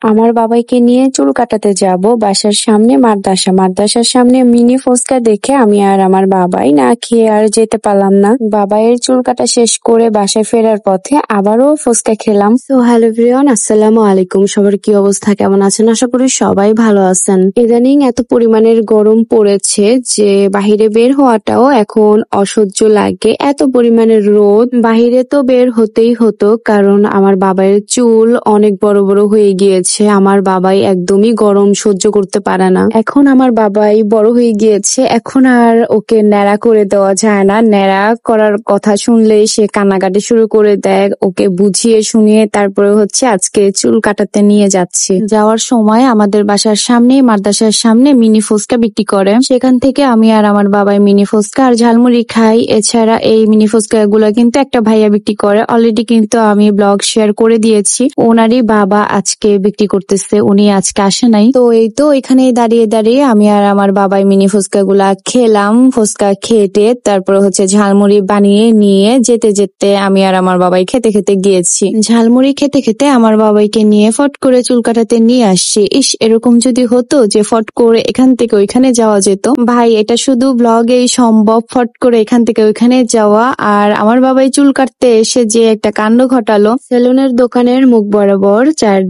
আমার বাবাইকে নিয়ে চুল কাটাতে যাব বাসার সামনে মাদ্রাসার সামনে মিনি ফুচকা দেখে আমি আর আমার বাবাই না খেয়ে আর যেতে পারলাম না। বাবাইয়ের চুল কাটা শেষ করে বাসায় ফেরার পথে আবারও ফুচকা খেলাম। সো হ্যালো এভরিওয়ান, আসসালামু আলাইকুম। সবার কি অবস্থা, কেমন আছেন? আশা করি সবাই ভালো আছেন। ইদানিং এত পরিমাণের গরম পড়েছে যে বাহিরে বের হওয়াটাও এখন অসহ্য লাগে। এত পরিমাণের রোদ, বাহিরে তো বের হতেই হতো কারণ আমার বাবাইয়ের চুল অনেক বড় বড় হয়ে গিয়েছে। আমার বাবাই একদমই গরম সহ্য করতে পারে না। এখন আমার বাবাই বড় হয়ে গিয়েছে, এখন আর ওকে ন্যাড়া করে দেওয়া যায় না। ন্যাড়া করার কথা শুনলেই সে কান্নাকাটি শুরু করে দেয়। ওকে বুঝিয়ে শুনিয়ে তারপরে আজকে চুল কাটাতে নিয়ে যাচ্ছি। যাওয়ার সময় আমাদের বাসার সামনে মাদ্রাসার সামনে মিনি ফুচকা বিক্রি করে, সেখান থেকে আমি আর আমার বাবাই মিনি ফুচকা আর ঝালমুড়ি খাই। এছাড়া এই মিনি ফুচকা গুলো কিন্তু একটা ভাইয়া বিক্রি করে, অলরেডি কিন্তু আমি ব্লগ শেয়ার করে দিয়েছি। ওনারই বাবা আজকে বিক্রি করতেছে, উনি আজকে আসে নাই। তো এই তো এখানে দাঁড়িয়ে দাঁড়িয়ে আমি আর আমার বাবাই মিনি ফুচকা গুলা খেলাম। ফুচকা খেতে তারপর ঝালমুড়ি বানিয়ে নিয়ে যেতে যেতে আমি আর আমার বাবাই খেতে খেতে গিয়েছি। ঝালমুড়ি খেতে খেতে আমার বাবাইকে নিয়ে ফট করে চুল কাটাতে নিয়ে আসছি। ইস, এরকম যদি হতো যে ফট করে এখান থেকে ওইখানে যাওয়া যেত। ভাই, এটা শুধু ব্লগেই সম্ভব, ফট করে এখান থেকে ওইখানে যাওয়া। আর আমার বাবাই চুল কাটতে এসে যে একটা কাণ্ড ঘটালো, সেলুনের দোকানের মুখ বরাবর চায়ের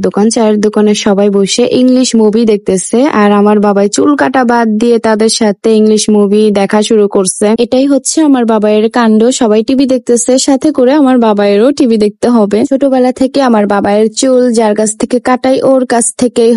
দোকানে সবাই বসে ইংলিশ মুভি দেখতেছে আর আমার বাবাই চুল কাটা বাদ দিয়ে তাদের সাথে ইংলিশ মুভি দেখা শুরু করছে। এটাই আমার বাবাইয়ের কাণ্ড। সবাই টিভি দেখতেছে, সাথে করে আমার বাবাইয়েরও টিভি দেখতে হবে। ছোটবেলা থেকে আমার বাবাইয়ের চুল যার কাছ থেকে কাটাই, ওর কাছ থেকেই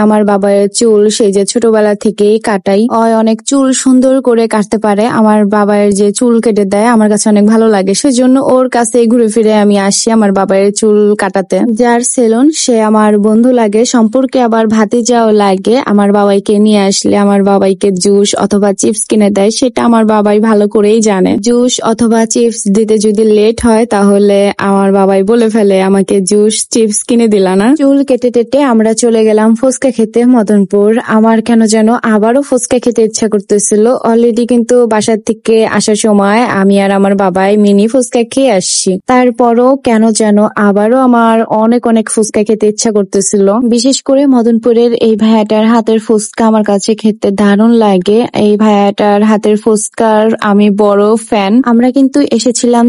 আমার বাবাইয়ের চুল সেই যে ছোটবেলা থেকেই কাটাই। অনেক চুল সুন্দর করে কাটতে পারে। আমার বাবাইয়ের যে চুল কেটে দেয় আমার কাছে অনেক ভালো লাগে, সেজন্য ওর কাছে ঘুরে ফিরে আমি আসি আমার বাবাইয়ের চুল কাটাতে। যার সেলুন সে আমার বন্ধু লাগে, সম্পর্কে আবার ভাতিজাও লাগে। আমার বাবাইকে নিয়ে আসলে আমার বাবাইকে জুস অথবা চিপস কিনে দেয়, সেটা আমার বাবাই ভালো করেই জানে। জুস অথবা চিপস দিতে যদি লেট হয় তাহলে আমার বাবাই বলে ফেলে, আমাকে জুস চিপস কিনে দিলা না। চুল কেটে টেটে আমরা চলে গেলাম ফুচকা খেতে মদনপুর। আমার কেন যেন আবারও ফুচকা খেতে ইচ্ছা করতেছিল। অলরেডি কিন্তু বাসার থেকে আসার সময় আমি আর আমার বাবাই মিনি ফুচকা খেয়ে আসছি, তারপরও কেন যেন আবারও আমার অনেক অনেক ফুচকা খেতে ইচ্ছা করতেছিল। বিশেষ করে মদনপুরের এই ভাইয়াটার হাতের ফুচকা আমার কাছে খেতে দারুণ লাগে। এই ভাইয়াটার হাতের ফুচকার আমি বড় ফ্যান। আমরা কিন্তু এসেছিলাম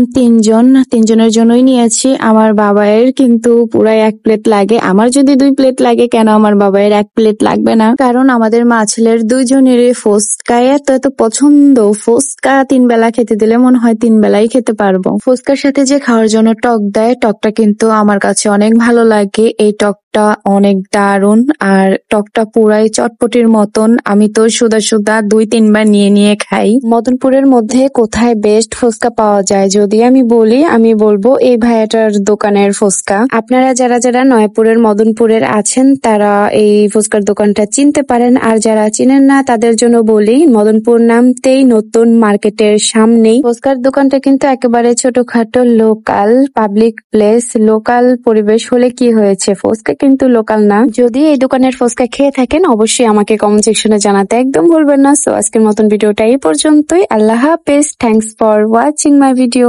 তিনজনের জন্যই নিয়েছি। আমার বাবাইয়ের কিন্তু পুরাই 1 প্লেট লাগে। আমার যদি 2 প্লেট লাগে, কেন আমার বাবাইয়ের 1 প্লেট লাগবে না? কারণ আমাদের মা ছেলের দুইজনেরই ফুচকা এত পছন্দ। ফুচকা 3 বেলা খেতে দিলে মনে হয় 3 বেলাই খেতে পারবো। ফুচকার সাথে যে খাওয়ার জন্য টক দেয়, টকটা কিন্তু আমার কাছে অনেক ভালো লাগে। এই টকটা অনেক দারুণ, আর টকটা পুরাই চটপটির মতন। আমি তো সুদা 2-3 বার নিয়ে খাই। মদনপুরের মধ্যে কোথায় বেস্ট ফুচকা পাওয়া যায় যদি আমি বলবো এই ভাইয়াটার দোকানের ফুচকা। আপনারা যারা নয়াপুরের মদনপুরের আছেন তারা এই ফুচকার দোকানটা চিনতে পারেন, আর যারা চিনেন না তাদের জন্য বলি, মদনপুর নামতেই নতুন মার্কেটের সামনেই ফুচকার দোকানটা কিন্তু একেবারে ছোটখাটো লোকাল পাবলিক প্লেস। লোকাল পরিবেশ হলে কি হয়েছে, ফুচকা কিন্তু লোকাল না। যদি এই দোকানের ফুচকা খেয়ে থাকেন অবশ্যই আমাকে কমেন্ট সেকশনে জানাতে একদম ভুলবেন না। সো আজকের মতন ভিডিওটা এই পর্যন্তই। আল্লাহ হাফেজ। Thanks for watching my video.